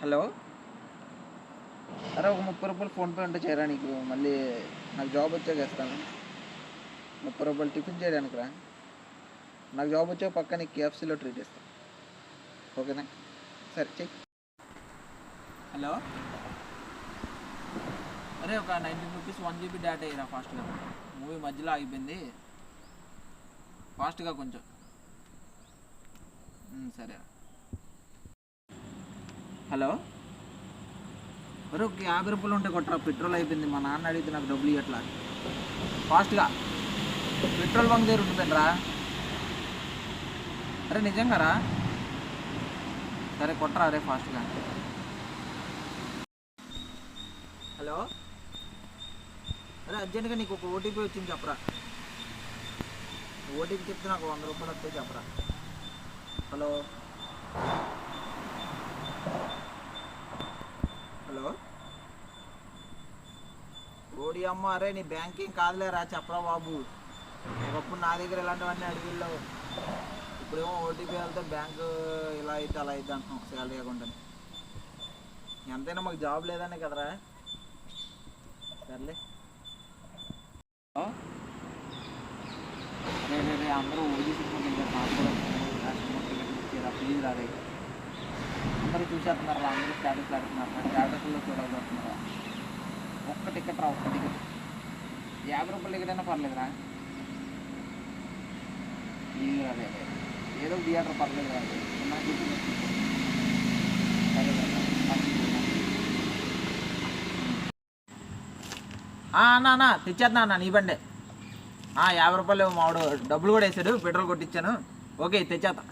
Hello. అరే ఒక 30 రూపాయలు ఫోన్‌పే ఉంటే చేయరా నీకు. మళ్ళీ నాకు జాబ్ వచ్చాక ఇస్తాను. 30 రూపాయలు టిఫిన్ చేయడానికి రా. నాకు జాబ్ వచ్చాక పక్కా నీకు కేఎఫ్‌సీలో ట్రీట్ ఇస్తా. ఓకేనా? సరే చెయ్యి. హలో. అరే ఒక 19 రూపీస్ 1 జీబీ డేటా అయ్యిరా ఫాస్ట్గా. మూవీ మధ్యలో ఆగిపోయింది. ఫాస్ట్గా కొంచెం. సరే. హలో. అరే ఒక 50 రూపాయలు ఉంటే కొట్టరా. పెట్రోల్ అయిపోయింది. మా నాన్న అడిగితే నాకు డబ్బులు ఇవ్వట్లా. ఫాస్ట్గా పెట్రోల్ బంక్ దగ్గర ఉంటుందండి రా. అరే నిజంగా రా. సరే కొట్టరా అరే ఫాస్ట్గా. హలో. అరే అర్జెంట్గా నీకు ఒక ఓటీపీ వచ్చింది చెప్పరా. ఓటీపీ చెప్తే నాకు 100 రూపాయలు వస్తాయి చెప్పరా. హలో. హలో. ఓడి అమ్మ. అరే నీ బ్యాంకింగ్ కాదులేరా చెప్పరా బాబు. ఒకప్పుడు నా దగ్గర ఇలాంటివన్నీ అడిగిళ్ళావు. ఇప్పుడేమో ఓటీపీ వెళ్తే బ్యాంకు ఇలా అయితే అలా అయితే అంటున్నాం శాలరీ అకౌంట్ అని. ఎంతైనా మాకు జాబ్ లేదనే కదరా. సర్లే. రే అందరూ ఓడి సినిమా టికెట్ నాకు కూడా సినిమా టికెట్ ఇచ్చారా ప్లీజ్ రాదే. అందరూ చూసేస్తున్నారా. అందరూ స్టేటస్ పెడుతున్నారు. స్టేటస్లో చూడగలుగుతున్నారా. ఒక్క టికెట్ రా. ఒక్క టికెట్ 50 రూపాయల టికెట్ అయినా పర్లేదురా. ప్లీజ్ రాదే. ఏదో థియేటర్ పర్లేదు రాదు. అన్నా తెచ్చేద్దా అన్న నీ బండే. 50 రూపాయలు మావాడు డబ్బులు కూడా వేసాడు. పెట్రోల్ కొట్టించాను. ఓకే తెచ్చేస్తా.